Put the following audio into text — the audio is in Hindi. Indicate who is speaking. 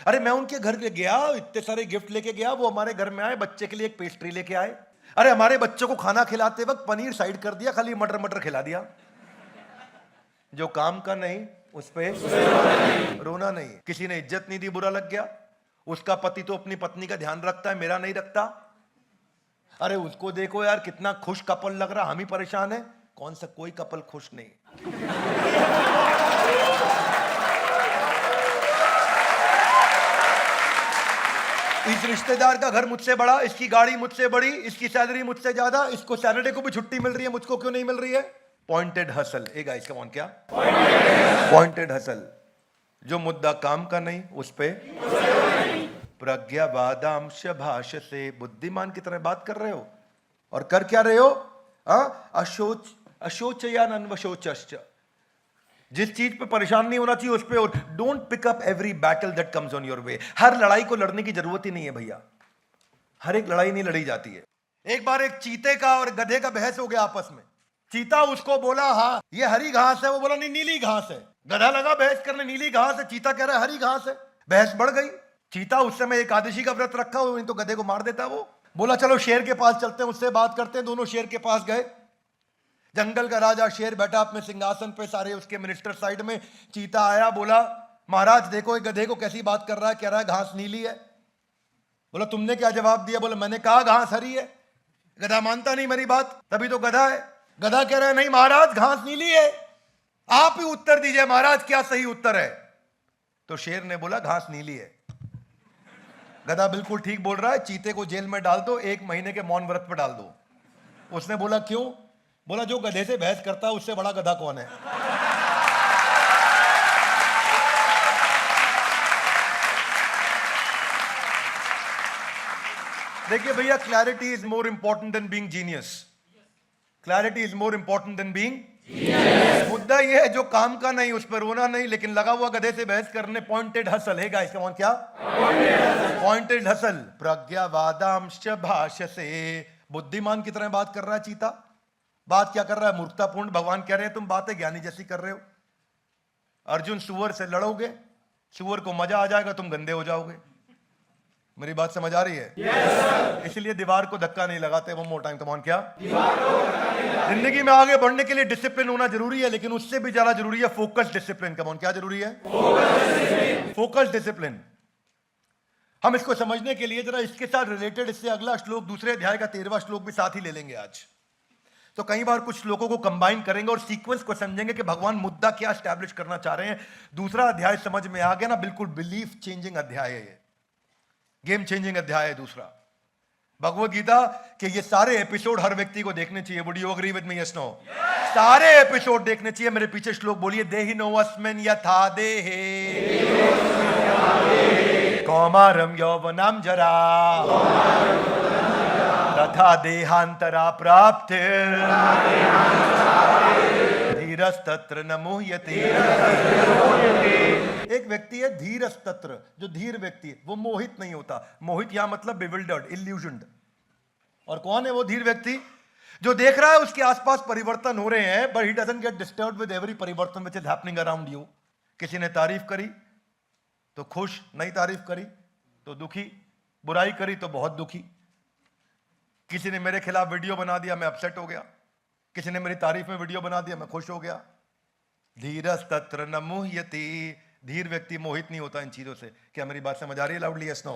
Speaker 1: अरे मैं उनके घर गया, इतने सारे गिफ्ट लेके गया, वो हमारे घर में आए, बच्चे के लिए एक पेस्ट्री लेके आए। अरे हमारे बच्चों को खाना खिलाते वक्त पनीर साइड कर दिया, खाली मटर मटर खिला दिया। जो काम का नहीं उस पे रोना नहीं। किसी ने इज्जत नहीं दी, बुरा लग गया। उसका पति तो अपनी पत्नी का ध्यान रखता है, मेरा नहीं रखता। अरे उसको देखो यार, कितना खुश कपल लग रहा, हम ही परेशान है। कौन सा कोई कपल खुश नहीं। इस रिश्तेदार का घर मुझसे बड़ा, इसकी गाड़ी मुझसे बड़ी, इसकी सैलरी मुझसे ज्यादा, इसको सैटरडे को भी छुट्टी मिल रही है, मुझको क्यों नहीं मिल रही है? Pointed hustle. A guys come on, क्या पॉइंटेड हसल? जो मुद्दा काम का नहीं उस पे प्रज्ञावादांश भाष से बुद्धिमान की तरह बात कर रहे हो, और कर क्या रहे हो? अशोच अशोचयान अन्वशोचश्च। जिस चीज पे परेशान नहीं होना चाहिए उस पे। और don't pick up every battle that comes on your way. हर लड़ाई को लड़ने की जरूरत ही नहीं है भैया, हर एक लड़ाई नहीं लड़ी जाती है। एक बार एक चीते का और गधे का बहस हो गया आपस में। चीता उसको बोला हाँ ये हरी घास है, वो बोला नहीं नीली घास है। गधा लगा बहस करने, नीली घास है, चीता कह रहा है हरी घास है। बहस बढ़ गई। चीता उस समय एकादशी का व्रत रखा हो, तो गधे को मार देता। वो बोला चलो शेर के पास चलते हैं, उससे बात करते हैं। दोनों शेर के पास गए। जंगल का राजा शेर बैठा अपने सिंहासन पे, सारे उसके मिनिस्टर साइड में। चीता आया, बोला महाराज देखो एक गधे को कैसी बात कर रहा है, कह रहा है घास नीली है। बोला तुमने क्या जवाब दिया? बोला मैंने कहा घास हरी है। गधा मानता नहीं मेरी बात, तभी तो गधा है। गधा कह रहा है नहीं महाराज घास नीली है, आप ही उत्तर दीजिए महाराज क्या सही उत्तर है। तो शेर ने बोला घास नीली है। गधा बिल्कुल ठीक बोल रहा है, चीते को जेल में डाल दो, 1 महीने के मौन व्रत पर डाल दो। उसने बोला क्यों? बोला जो गधे से बहस करता है उससे बड़ा गधा कौन है। देखिए भैया, clarity is more important than being genius. Clarity is more important than being genius. मुद्दा यह है जो काम का नहीं उस पर रोना नहीं, लेकिन लगा हुआ गधे से बहस करने। पॉइंटेड हसल है गाइस, कम ऑन, क्या पॉइंटेड हसल? प्रज्ञावादांश भाष से बुद्धिमान की तरह बात कर रहा है चीता। बात क्या कर रहा है? मूर्खतापूर्ण। भगवान कह रहे हैं तुम बातें ज्ञानी जैसी कर रहे हो। अर्जुन सुअर से लड़ोगे, सुअर को मजा आ जाएगा, तुम गंदे हो जाओगे। मेरी बात समझ आ रही है? yes, इसलिए दीवार को धक्का नहीं लगाते। वो मोर टाइम, कम ऑन, क्या जिंदगी में आगे बढ़ने के लिए डिसिप्लिन होना जरूरी है, लेकिन उससे भी ज्यादा जरूरी है फोकस डिसिप्लिन। कम ऑन, क्या जरूरी है? Focus discipline. हम इसको समझने के लिए जरा इसके साथ रिलेटेड, इससे अगला श्लोक, दूसरे अध्याय का 13वां श्लोक भी साथ ही ले लेंगे आज। तो कई बार कुछ श्लोकों को कंबाइन करेंगे और सीक्वेंस को समझेंगे कि भगवान मुद्दा क्या एस्टैब्लिश करना चाह रहे हैं। दूसरा अध्याय समझ में आ गया ना? बिल्कुल बिलीफ चेंजिंग अध्याय है, ये गेम चेंजिंग अध्याय है दूसरा भगवत गीता के। ये सारे एपिसोड हर व्यक्ति को देखने चाहिए। Would you agree with me? Yes no? सारे एपिसोड देखने चाहिए। मेरे पीछे श्लोक बोलिए। देहि नोऽस्मिन् यथा देहे कौमारम यौवनम जरा तथा देहांतरा प्राप्तिर् धीरस्तत्र न मुह्यते। एक व्यक्ति है धीरस्तत्र, जो धीर व्यक्ति है वो मोहित नहीं होता। मोहित यहां मतलब बिविल्डर्ड, इल्यूजन्ड। और कौन है वो धीर व्यक्ति? जो देख रहा है उसके आसपास परिवर्तन हो रहे हैं, but he doesn't get disturbed with every परिवर्तन which is happening around you. किसी ने तारीफ करी तो खुश, नहीं तारीफ करी तो दुखी, बुराई करी तो बहुत दुखी। किसी ने मेरे खिलाफ वीडियो बना दिया, मैं अपसेट हो गया। किसी ने मेरी तारीफ में वीडियो बना दिया, मैं खुश हो गया। धीरस्तत्र न मुह्यति। धीर व्यक्ति मोहित नहीं होता इन चीजों से। क्या मेरी बात समझ आ रही है लाउडली? Yes no?